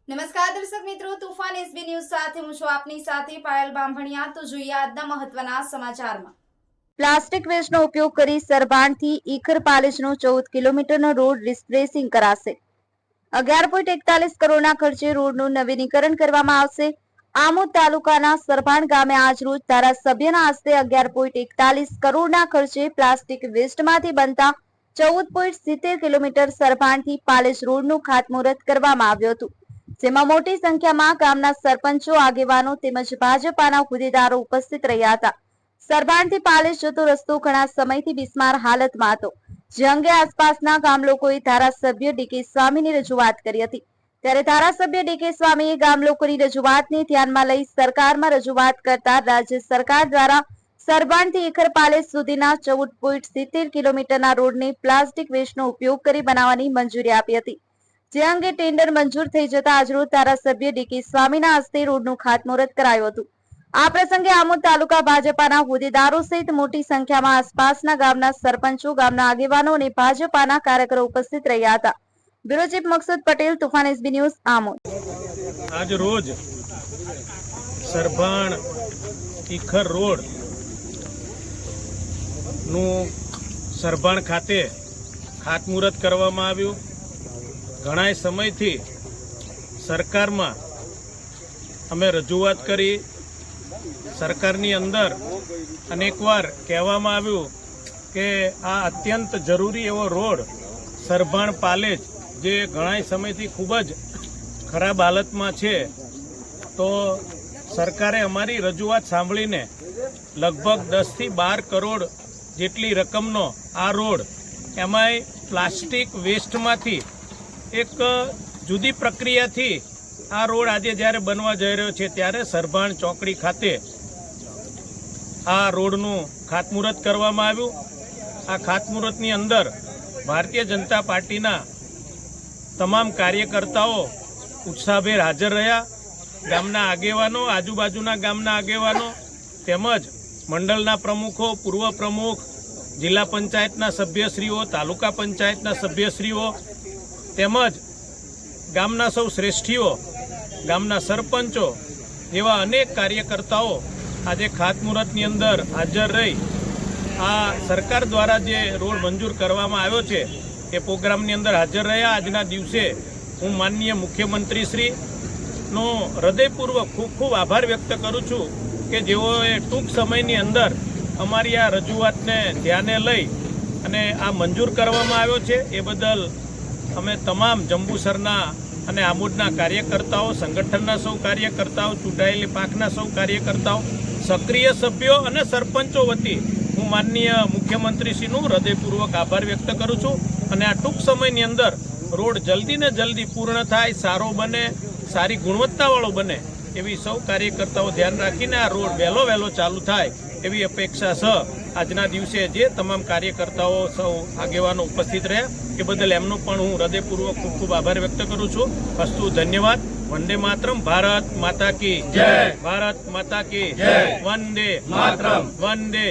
નમસ્કાર દર્શક મિત્રો, તુફાન એસબી ન્યૂઝ સાથે હું છું આપની સાથે પાયલ બામભણિયા। તો જોઈએ આજના મહત્વના સમાચારમાં। પ્લાસ્ટિક વેસ્ટનો ઉપયોગ કરી સરભાણથી ઈખર પાલેજનો 14 કિલોમીટરનો રોડ રિસ્પ્રેસિંગ કરાશે। 11.41 કરોડના ખર્ચે રોડનું નવીનીકરણ કરવામાં આવશે। આમોદ તાલુકાના સરભાણ ગામે આજરોજ ધારાસભ્યના હસ્તે 11.41 કરોડના ખર્ચે પ્લાસ્ટિક વેસ્ટમાંથી બનતા 14.70 કિલોમીટર સરભાણથી પાલેજ રોડનું ખાતમુહૂર્ત કરવામાં આવ્યું હતું, જેમાં મોટી સંખ્યામાં ગામના સરપંચો, આગેવાનો તેમજ ભાજપાના હોદ્દેદારો ઉપસ્થિત રહ્યા હતા। સરભાણથી પાલેજ જતો રસ્તો ઘણા સમયથી બિસ્માર હાલતમાં હતો, જે અંગે આસપાસના ગામ લોકોએ ધારાસભ્ય ડીકે સ્વામીની રજૂઆત કરી હતી। ત્યારે ધારાસભ્ય ડીકે સ્વામીએ ગામ લોકોની રજૂઆતને ધ્યાનમાં લઈ સરકારમાં રજૂઆત કરતા રાજ્ય સરકાર દ્વારા સરભાણથી ઈખર પાલેજ સુધીના 14.70 કિલોમીટરના રોડને પ્લાસ્ટિક વેસ્ટનો ઉપયોગ કરી બનાવવાની મંજૂરી આપી હતી, જે અંગે ટેન્ડર મંજૂર થઈ જતા આજરોજ ધારાસભ્ય ડીકે સ્વામીના હસ્તે રોડનું ખાતમુહૂર્ત કરાયું હતું। આ પ્રસંગે આમોદ તાલુકા ભાજપાના હોદ્દેદારો સહિત મોટી સંખ્યામાં આસપાસના ગામના સરપંચો, ગામના આગેવાનો અને ભાજપાના કાર્યકરો ઉપસ્થિત રહ્યા હતા। Bureau chief Maksud Patel, Toofan SB news, Amod. આજ રોજ સરભાણ ઈખર રોડ નું સરભાણ ખાતે ખાતમુહૂર્ત કરવામાં આવ્યું। ઘણા સમયથી સરકારમાં અમે રજૂઆત કરી। સરકારની અંદર અનેકવાર કહેવામાં આવ્યું કે આ અત્યંત જરૂરી એવો રોડ સરભાણ પાલેજ, જે ઘણા સમયથી ખૂબ જ ખરાબ હાલતમાં છે, તો સરકારે અમારી રજૂઆત સાંભળીને લગભગ 10 થી 12 કરોડ જેટલી રકમનો આ રોડ, એમાંય પ્લાસ્ટિક વેસ્ટમાંથી એક જુદી પ્રક્રિયાથી આ રોડ આજે જ્યારે બનવા જઈ રહ્યો છે, ત્યારે સરભાણ ચોકડી ખાતે આ રોડનું ખાતમુહૂર્ત કરવામાં આવ્યું। આ ખાતમુહૂર્તની અંદર ભારતીય જનતા પાર્ટીના તમામ કાર્યકર્તાઓ ઉત્સાહભેર હાજર રહ્યા। ગામના આગેવાનો, આજુબાજુના ગામના આગેવાનો તેમજ મંડળના પ્રમુખો, પૂર્વ પ્રમુખ, જિલ્લા પંચાયતના સભ્યશ્રીઓ, તાલુકા પંચાયતના સભ્યશ્રીઓ તેમજ ગામના સૌ શ્રેષ્ઠીઓ, ગામના સરપંચો જેવા અનેક કાર્યકર્તાઓ આજે ખાતમુહૂર્તની અંદર હાજર રહી આ સરકાર દ્વારા જે રોડ મંજૂર કરવામાં આવ્યો છે એ પ્રોગ્રામની અંદર હાજર રહ્યા। આજના દિવસે હું માનનીય મુખ્યમંત્રીશ્રીનો હૃદયપૂર્વક ખૂબ ખૂબ આભાર વ્યક્ત કરું છું કે જેઓએ ટૂંક સમયની અંદર અમારી આ રજૂઆતને ધ્યાને લઈ અને આ મંજૂર કરવામાં આવ્યો છે। એ બદલ અમે તમામ જંબુસરના અને આમોદના કાર્યકર્તાઓ, સંગઠનના સૌ કાર્યકર્તાઓ, ચૂંટાયેલી પાંખના સૌ કાર્યકર્તાઓ, સક્રિય સભ્યો અને સરપંચો વતી હું માનનીય મુખ્યમંત્રીશ્રીનું હૃદયપૂર્વક આભાર વ્યક્ત કરું છું। અને આ ટૂંક સમયની અંદર રોડ જલ્દી ને જલ્દી પૂર્ણ થાય, સારો બને, સારી ગુણવત્તાવાળો બને, એવી સૌ કાર્યકર્તાઓ ધ્યાન રાખીને આ રોડ વહેલો ચાલુ થાય એવી અપેક્ષા છે। આજના દિવસે જે તમામ કાર્યકર્તાઓ, સૌ આગેવાનો ઉપસ્થિત રહ્યા એ બદલ એમનો પણ હું હૃદયપૂર્વક ખૂબ ખૂબ આભાર વ્યક્ત કરું છું। અસ્તુ, ધન્યવાદ। વંદે માતરમ। ભારત માતા કી જય। ભારત માતા કી જય। વંદે માતરમ। વંદે